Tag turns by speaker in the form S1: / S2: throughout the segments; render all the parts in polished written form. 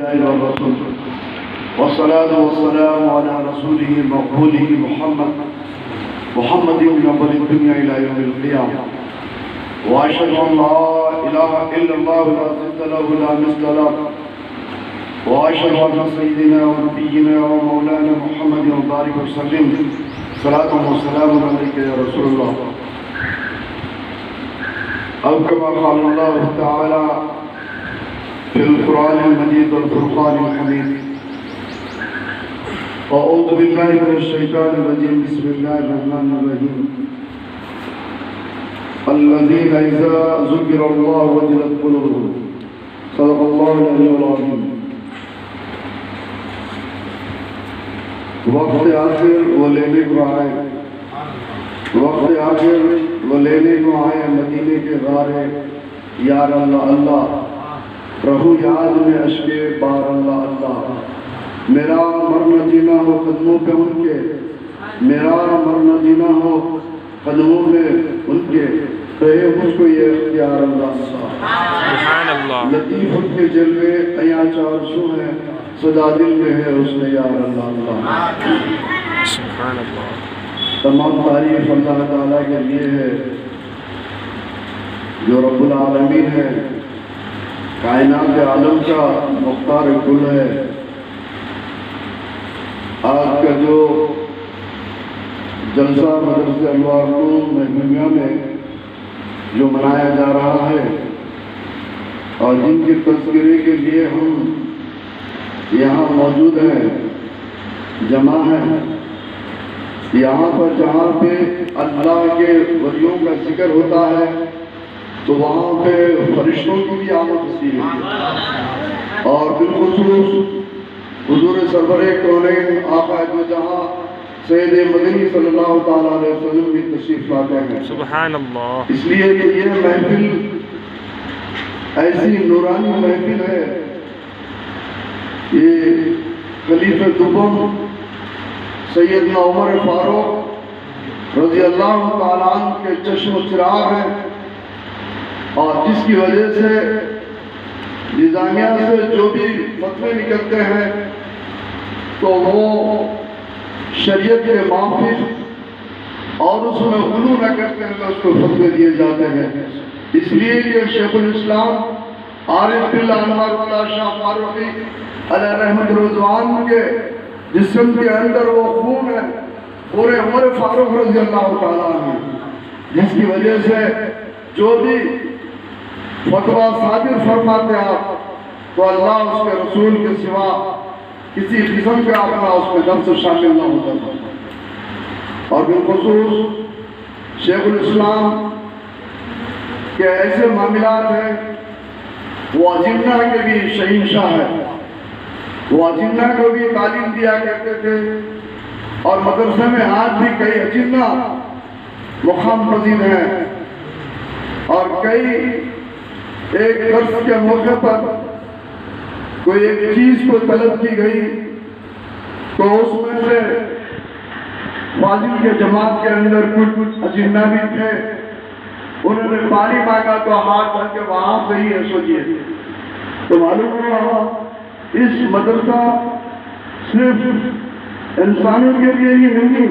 S1: والرسول والصلاة والسلام على رسوله المقبول محمد من أول الدنيا إلى يوم القيامة وأشهد أن لا إله إلا الله لا ضد له لا مثل له وأشهد أن سيدنا ونبينا ومولانا محمد وبارك وسلم صلاة وسلام عليك يا رسول الله أو كما قال الله تعالى في القرآن المجيد والفرقان الحميد أعوذ بالله من الشيطان الرجيم بسم الله الرحمن الرحيم الذين إذا ذكر الله وجلت قلوبهم صدق الله العلي العظيم. وقت آخر وہ لینے کو آئے وہ لینے کو آئے مدینے کے غارے یار اللہ اللہ رہو یاد میں اشکے بار اللہ اللہ میرا مرنا جینا ہو قدموں پہ ان کے میرا مرنا جینا ہو قدموں میں ان کے رہے مجھ کو یہ اختیار اللہ
S2: سبحان اللہ.
S1: لطیف ان کے جلوے ایاں چار سو ہیں صدا دل میں ہے اس نے یار اللہ اللہ.
S2: سبحان اللہ.
S1: تمام تعریف اللہ تعالیٰ کے لیے ہے جو رب العالمین ہے کائنات عالم کا مختار کل ہے. آج کا جو جلسہ مدرسہ انوار نور محمودیہ میں جو منایا جا رہا ہے اور جن کی تذکرے کے لیے ہم یہاں موجود ہیں جمع ہیں یہاں پر جہاں پہ اللہ کے ولیوں کا ذکر ہوتا ہے تو وہاں پہ فرشتوں کی بھی آمد ہوتی ہے اور بالخصوص حضور سرور کونین آقا دو جہاں سید مدنی صلی اللہ تعالیٰ علیہ وسلم بھی تشریف لاتے ہیں.
S2: سبحان اللہ.
S1: اس لیے کہ یہ محفل ایسی نورانی محفل ہے. یہ خلیفہ دوم سیدنا عمر فاروق رضی اللہ تعالیٰ عنہ کے چشم و چراغ ہیں اور جس کی وجہ سے نظامیہ سے جو بھی فتوے نکلتے ہیں تو وہ شریعت کے موافق اور اس میں غلو نہ کرتے ہیں اس کو فتوے دیے جاتے ہیں. اس لیے کہ شیخ الاسلام عارف باللہ انوار اللہ شاہ فاروقی علیہ رحمت رضوان کے جسم کے اندر وہ خون ہے پورے عمر فاروق رضی اللہ تعالیٰ عنہ جس کی وجہ سے جو بھی فتویٰ صادر فرماتے آپ تو اللہ اس کے رسول کے سوا کسی قسم کا اپنا اس میں نفس شامل نہ ہوتا تھا. اور بالخصوص شیخ الاسلام کے ایسے معاملات ہیں وہ اجنہ کے بھی شہنشاہ ہے. وہ اجنہ کو بھی تعلیم دیا کرتے تھے اور مدرسے میں آج بھی کئی اجنہ مقام پذیر ہیں اور کئی ایک درس کے موقع پر کوئی ایک چیز کو طلب کی گئی تو اس میں سے فاضل کے جماعت کے اندر کچھ اجنہ بھی تھے. انہوں نے پانی مانگا تو ہاتھ بن کے وہاں سے ہی سوچیے تو معلوم ہوا اس مدرسہ صرف انسانوں کے لیے ہی نہیں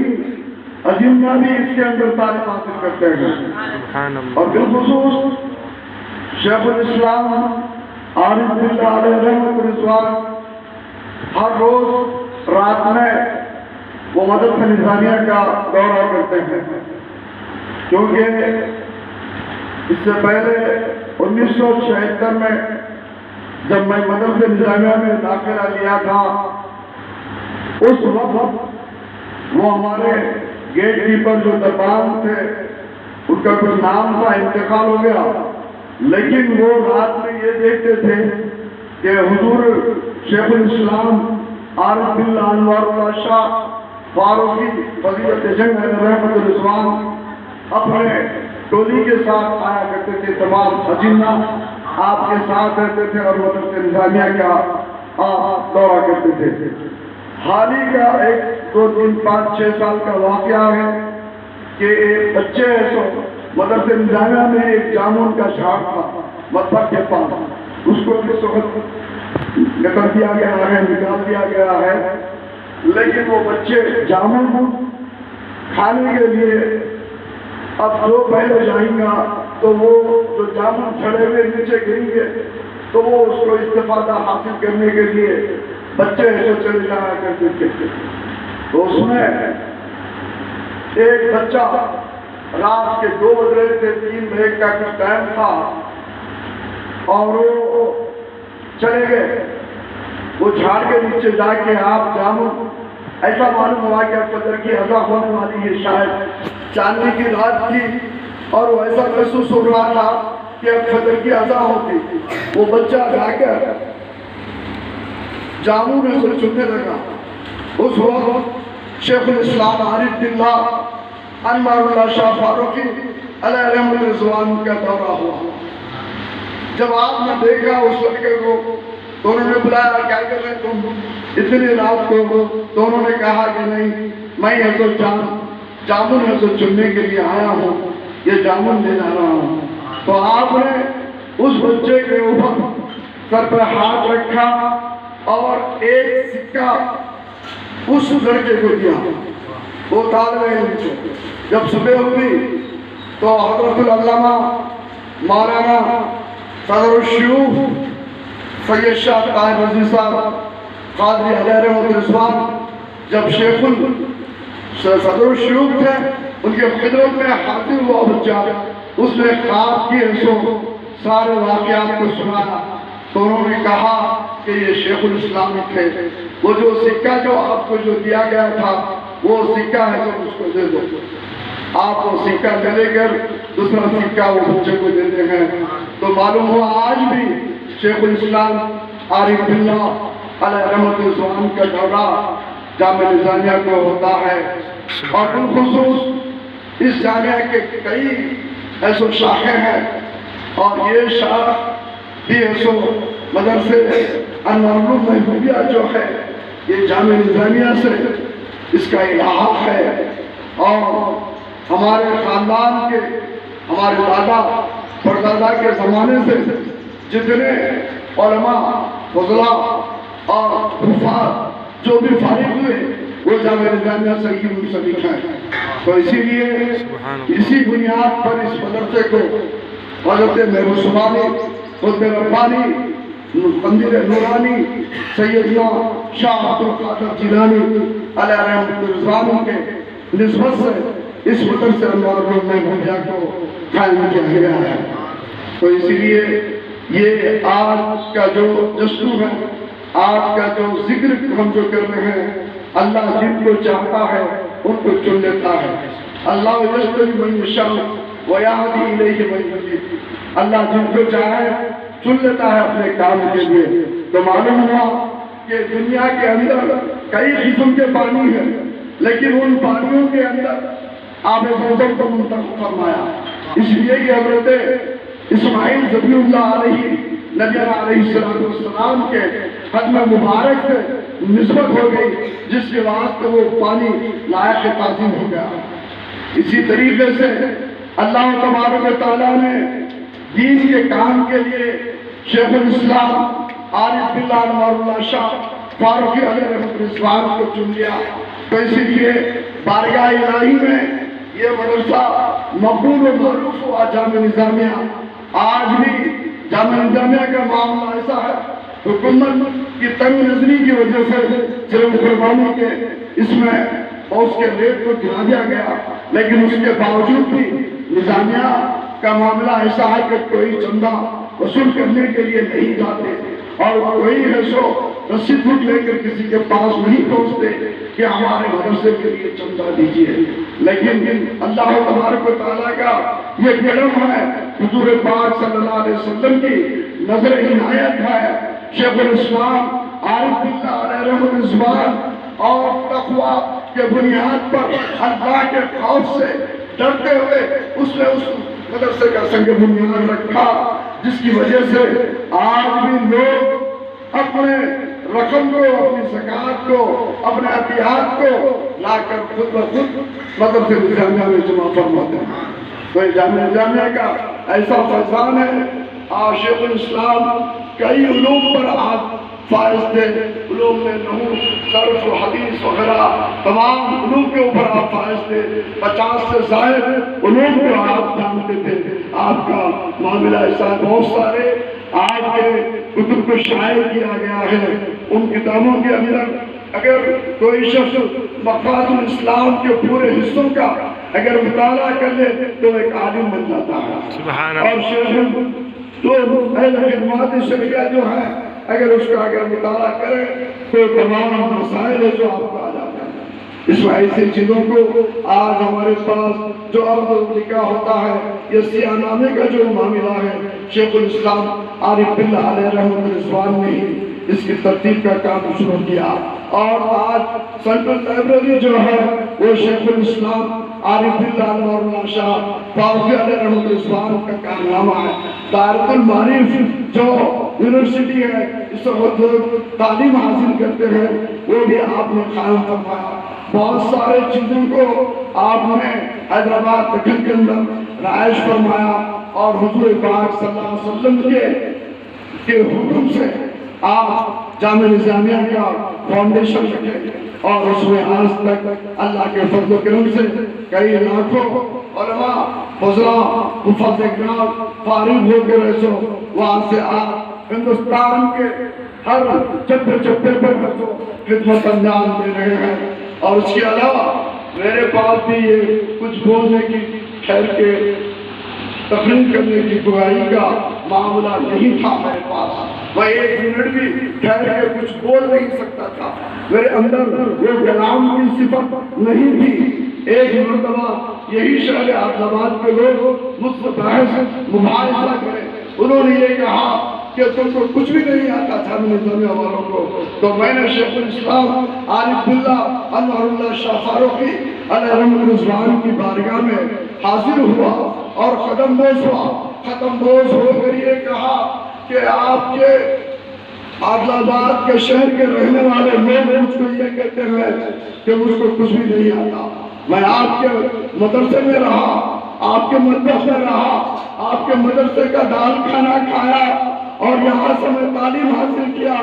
S1: اجنہ بھی اس کے اندر تعلیم حاصل کرتے ہیں. اور بالخصوص شیخ الاسلام عارف باللہ علیہ رحمت رضوان ہر روز رات میں وہ مدرسہ نظامیہ کا دورہ کرتے ہیں کیونکہ اس سے پہلے 1976 میں جب میں مدرسہ نظامیہ میں داخلہ لیا تھا اس وقت وہ ہمارے گیٹ کیپر جو دربان تھے ان کا کچھ نام تھا انتقال ہو گیا لیکن وہ رات میں یہ دیکھتے تھے کہ حضور شیخ الاسلام عارف باللہ انوار اللہ شاہ فاروقی فضیلت جنگ رحمت رضوان اپنے ٹولی کے ساتھ آیا کرتے تھے. تمام اجنہ آپ کے ساتھ رہتے تھے اور مدرسہ نظامیہ کا دورہ کرتے تھے. حال ہی کا 1 2 3 5 6 سال کا واقعہ ہے کہ ایک بچے ایسو مدرسہ نظامیہ میں ایک جامن کا جھاڑ تھا مطلب کے پاس اس کو اس وقت کر دیا گیا ہے، نکال دیا گیا ہے، لیکن وہ بچے جامن کھانے کے لیے اب جو پہلے جائیں گا تو وہ جو جامن چھڑے ہوئے نیچے گریں گے تو وہ اس کو استفادہ حاصل کرنے کے لیے بچے ایسے چلے جایا کرتے تھے۔ تو اس میں ایک بچہ رات کے 2 بج رہے تھے، 3 بجے کا کچھ ٹائم تھا، اور وہ چلے گئے، وہ جھاڑ کے نیچے جا کے آپ جامن، ایسا معلوم ہوا کہ فجر کی اذان ہونے والی ہے، شاید چاندنی کی رات تھی، اور وہ ایسا محسوس ہو رہا تھا کہ اب فجر کی اذان ہوتی۔ وہ بچہ جا کر جامن میں سے چننے لگا۔ اس وقت شیخ الاسلام عارف باللہ انوار اللہ شاہ فاروقی علیہ رحمۃ رضوان کا دورہ ہوا۔ جب آپ نے دیکھا اس لڑکے کو تو انہوں نے بلایا، کیا کر رہے تم اتنی رات کو؟ تو انہوں نے کہا کہ نہیں، میں یہ تو جامن ہے تو چننے کے لیے آیا ہوں، یہ جامن لے جا رہا ہوں۔ تو آپ نے اس بچے کے اوپر سر پر ہاتھ رکھا اور ایک سکہ اس لڑکے کو دیا، وہ طالب علم کو۔ جب صبح ہوئی تو حضرت العلامہ مولانا صدر الشیوخ سید شاہ طاہر رضوی صاحب قادری علیہ رحمۃ رضوان جب شیخ صدر الشیوخ تھے، ان کے خدمت میں حاضر ہوا بچہ، اس نے خواب کی ایسو سارے واقعات کو سنایا۔ تو انہوں نے کہا کہ یہ شیخ الاسلام تھے، وہ جو سکہ جو آپ کو جو دیا گیا تھا وہ سکہ ہے، تو اس کو دے دو۔ آپ وہ سکہ لے کر دوسرا سکہ وہ بچے کو دیتے ہیں۔ تو معلوم ہوا آج بھی شیخ الاسلام عارف باللہ علیہ رحمۃ رضوان کا دورہ جامعہ نظامیہ کو ہوتا ہے، اور بالخصوص اس جامعہ کے کئی ایسو شاخیں ہیں، اور یہ شاخ بھی ایسو مدرسے انوار محبوبیہ جو ہے یہ جامعہ نظامیہ سے اس کا الحاق ہے۔ اور ہمارے خاندان کے، ہمارے دادا پردادا کے زمانے سے جتنے علماء، فضلاء اور حفاظ جو بھی فارغ ہوئے وہ جامعہ نظامیہ سے ہی منسلک ہیں۔ تو اسی لیے اسی بنیاد پر اس مدرسے کو حضرت محبوب سبحانی، قطب ربانی، قندیل نورانی سیدنا شاہ عبد القادر جیلانی علیہ رحمۃ رضوان کے نسبت سے اس مدرسے انوار محبوبیہ کو قائم کیا گیا ہے۔ تو اسی لیے یہ آج کا جو جشن ہے، آج کا جو ذکر ہم جو کر رہے ہیں، اللہ جن کو چاہتا ہے ان کو چن لیتا ہے۔ اللہ یجتبی من یشاء ویہدی الیہ من ینیب، اللہ جن کو چاہے چن لیتا ہے اپنے کام کے لیے۔ تو معلوم ہوا کہ دنیا کے اندر کئی قسم کے پانی ہیں، لیکن ان پانیوں کے اندر آب زمزم کو منتخب فرمایا، اس لیے کہ حضرت اسماعیل ذبیح اللہ علیہ نبی علیہ السلام کے قدم مبارک سے نسبت ہو گئی، جس کے واسطے وہ پانی لائق تعظیم ہو گیا۔ اسی طریقے سے اللہ تبارک و تعالیٰ نے دین کے کام کے لیے شیخ الاسلام عارف باللہ انوار اللہ شاہ فاروقی علیہ رحمۃ رضوان کو چن لیا۔ تو اسی لیے بارگاہ الہی میں یہ مدرسہ مقبول و معروف ہوا جامعہ نظامیہ۔ آج بھی جامعہ نظامیہ کا معاملہ ایسا ہے، حکومت کی تنگ نظری کی وجہ سے صرف قربانی کے اس میں اور اس کے ریٹ کو گرا دیا گیا، لیکن اس کے باوجود بھی نظامیہ کا معاملہ ایسا ہے کہ کوئی چندہ وصول کرنے کے لیے نہیں جاتے، اور کوئی ہے سو رسید بک لے کر کسی کے پاس نہیں پہنچتے کہ ہمارے مدرسے کے لیے چندہ دیجیے۔ لیکن اللہ تبارک و تعالیٰ کا یہ کرم ہے، حضور پاک صلی اللہ علیہ وسلم کی نظر عنایت ہے، شیخ الاسلام عارف باللہ علیہ رحمۃ رضوان اور تقویٰ کے بنیاد پر اللہ کے خوف سے ڈرتے ہوئے اس نے اس مدرسے کا سنگ بنیاد رکھا، جس کی وجہ سے آج بھی لوگ اپنے رقم کو، اپنی زکوٰۃ کو، اپنے عطیات کو لا کر خود بخود مدرسے نظامیہ میں جمع فرماتے ہیں۔ تو یہ جامعہ نظامیہ کا ایسا فیضان ہے، شیخ الاسلام کئی علوم پر آج فائز تھے، علوم میں نحو، صرف و حدیث وغیرہ تمام علوم کے اوپر آپ فائز تھے، 50 سے زائد علوم کو آپ جانتے تھے۔ آپ کا معاملہ ایسا بہت سارے آپ کے کتب کو شائع کیا گیا ہے، ان کتابوں کے اندر اگر کوئی شخص مقاصد الاسلام کے پورے حصوں کا اگر مطالعہ کر لے تو ایک عالم بن جاتا ہے۔
S2: سبحان
S1: اور
S2: اللہ،
S1: شیخ جو اہل خدمات شریعہ جو ہے اگر اس کا اگر مطالعہ کرے تو تمام مسائل جو آپ کو آ جاتے ہیں۔ اس میں ایسی چیزوں کو آج ہمارے پاس جو عرض نکاح ہوتا ہے، یہ سیاہ نامے کا جو معاملہ ہے، شیخ الاسلام عارف باللہ علیہ رحمۃ رضوان نے ہی اس کی ترتیب کا کام شروع کیا، اور آج سینٹرل لائبریری جو ہے وہ شیخ الاسلام عارف باللہ مولانا شاہ فاروقی علیہ رحمۃ رضوان کا کارنامہ ہے۔ دارت المعارف جو یونیورسٹی ہے، اس وقت لوگ تعلیم حاصل کرتے ہیں، وہ بھی آپ نے قائم فرمایا۔ بہت سارے چیزوں کو آپ نے حیدرآباد دکن کے اندر رہائش فرمایا، اور حضور پاک صلی اللہ علیہ وسلم کے حکم سے آپ جامعہ نظامیہ کا فاؤنڈیشن رکھے، اور اس میں آج تک اللہ کے فضل و کرم سے کئی لاکھوں علماء فضلاء حفاظ اکرام فارغ ہو کے رسو وہاں سے آپ ہندوستان کے ہر چپے چپے پر رسو خدمت انجام دے رہے ہیں۔ اور اس کے علاوہ میرے پاس بھی یہ کچھ بولنے کی خیر کے تقریر کرنے کی گواہی کا معاملہ نہیں تھا میرے پاس، میں ایک منٹ بھی ٹھہر کے کچھ بول نہیں سکتا تھا، میرے اندر وہ کلام کی صفت نہیں تھی۔ ایک مرتبہ یہی شہر آباد کے لوگ مجھ سے بحث مباحثہ کرے، انہوں نے یہ کہا کہ تم کو کچھ بھی نہیں آتا تھا نظامیہ والوں کو، تو میں نے شیخ الاسلام عارف باللہ انور اللہ شاہ فاروقی علیہ رحمۃ رضوان کی بارگاہ میں حاضر ہوا اور قدم بوس ہوا، قدم بوس ہو کر یہ کہا کہ آپ کے عادل آباد کے شہر کے رہنے والے لوگ مجھ کو یہ کہتے ہیں کہ مجھ کو کچھ بھی نہیں آتا، میں آپ کے مدرسے میں رہا، آپ کے مدرسے میں رہا، آپ کے مدرسے کا دال کھانا کھایا اور یہاں سے میں تعلیم حاصل کیا،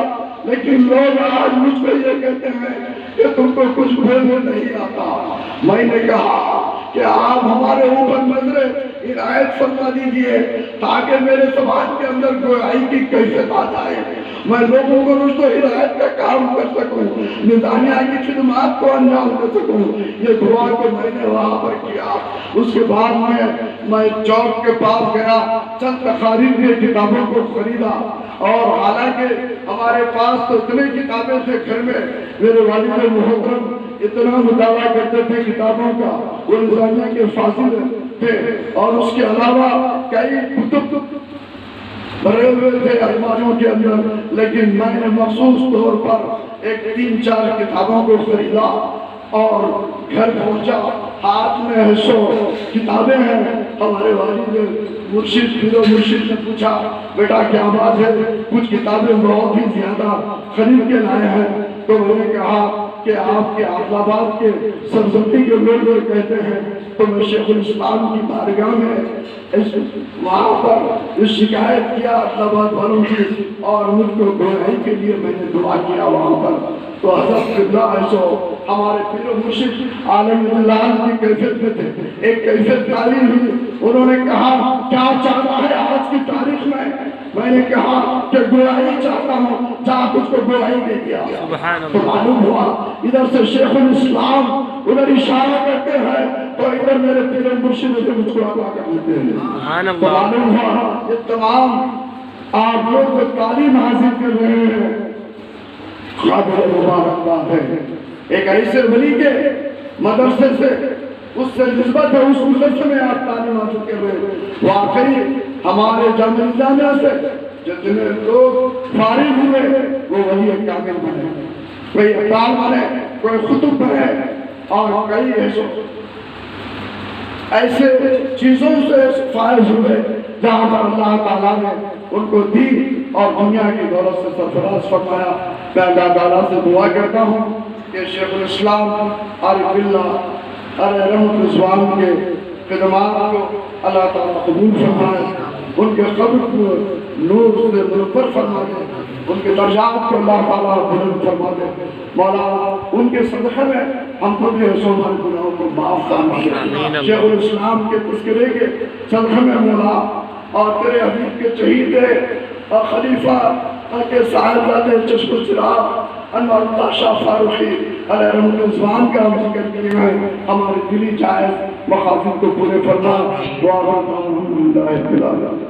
S1: لیکن لوگ آج مجھ کو یہ کہتے ہیں کہ تم کو کچھ بولنے نہیں آتا۔ میں نے کہا کہ آپ ہمارے اوپر نظر عنایت فرما دیجئے تاکہ میرے سماج کے اندر گوہائی کی کیفیت آ جائے، میں لوگوں کو رشد و ہدایت کا کام کر سکوں، نظامیہ کی خدمات کو انجام دے سکوں۔ یہ دعا کو میں نے وہاں پر کیا۔ اس کے بعد میں چوک کے پاس گیا، چند تقاریب کی کتابوں کو خریدا، اور حالانکہ ہمارے پاس تو اتنے کتابیں تھے گھر میں، میرے والد محترم اتنا مطالعہ کرتے تھے کتابوں کا، وہ نظامیہ کے فاضل تھے، اور اس کے علاوہ کئی کتب بھرے ہوئے تھے الماریوں کے اندر، لیکن میں نے مخصوص طور پر ایک 3-4 کتابوں کو خریدا اور گھر پہنچا، ہاتھ میں 100 کتابیں ہیں۔ ہمارے والد مرشد پیر و مرشد نے پوچھا بیٹا کیا بات ہے، کچھ کتابیں بہت ہی زیادہ خرید کے لائے ہیں، تو میں نے کہا کہ آپ کے عادل آباد کے سرزمین کے لوگ کہتے ہیں، تو میں شیخ الاسلام کی بارگاہ میں وہاں پر اس شکایت کیا عادل آباد والوں کی، اور مجھ کو گوہائی کے لیے میں نے دعا کیا وہاں پر، تو حضرت قبلہ ایسو ہمارے پیر و مرشد عالم جلال کی کیفیت میں تھے، ایک کیفیت تعلیم ہوئی، انہوں نے کہا کیا چاہتا ہے آج کی تاریخ میں نے کہا کہ گوہائی چاہتا ہوں، جا کچھ کو گوہائی دے دیا۔ تو معلوم ہوا ادھر سے شیخ الاسلام ادھر اشارہ کرتے ہیں تو ادھر میرے پیر و مرشد سے مجھ کو عطا کر دیتے ہیں۔ تو معلوم ہوا یہ تمام آپ لوگ جو تعلیم حاصل کر رہے ہیں قابل مبارکباد ہے۔ ایک ایسے ولی کے مدرسے سے اس سے نسبت ہے، اس مدرسے میں آپ تعلیم حاصل کر رہے ہیں۔ واقعی ہمارے جامعہ نظامیہ سے جتنے لوگ فارغ ہوئے وہ ولی کامل بنے، کوئی ابدال بنے، کوئی خطب بنے، اور کئی ایسے چیزوں سے فائز ہوئے جہاں پر اللہ تعالیٰ نے ان کو دین اور دنیا کی دولت سے سرفراز فرمایا۔ میں اللہ تعالیٰ سے دعا کرتا ہوں کہ شیخ الاسلام عارف باللہ علیہ رحمۃ رضوان کے خدمات کو اللہ تعالیٰ قبول فرمائے، ان کے قبر کو نور سے منور فرما دے، ان کے درجات کو اللہ تعالیٰ بلند فرما دے۔ مولا ان کے صدقے میں ہم کو بھی ہمارے گناہوں کو معاف فرما دے۔ شیخ الاسلام کے تذکرے کے صدقے میں مولا اور تیرے حبیب کے شہید اور خلیفہ کے صاحبزادے چشم و چراغ انور اللہ شاہ فاروقی علیہ رحمۃ الزمان کا ہم ذکر کیے ہیں، ہمارے دلی جائز مقاصد کو پورے فرما۔ دعا کرتا ہوں الحمدللہ رب العالمین۔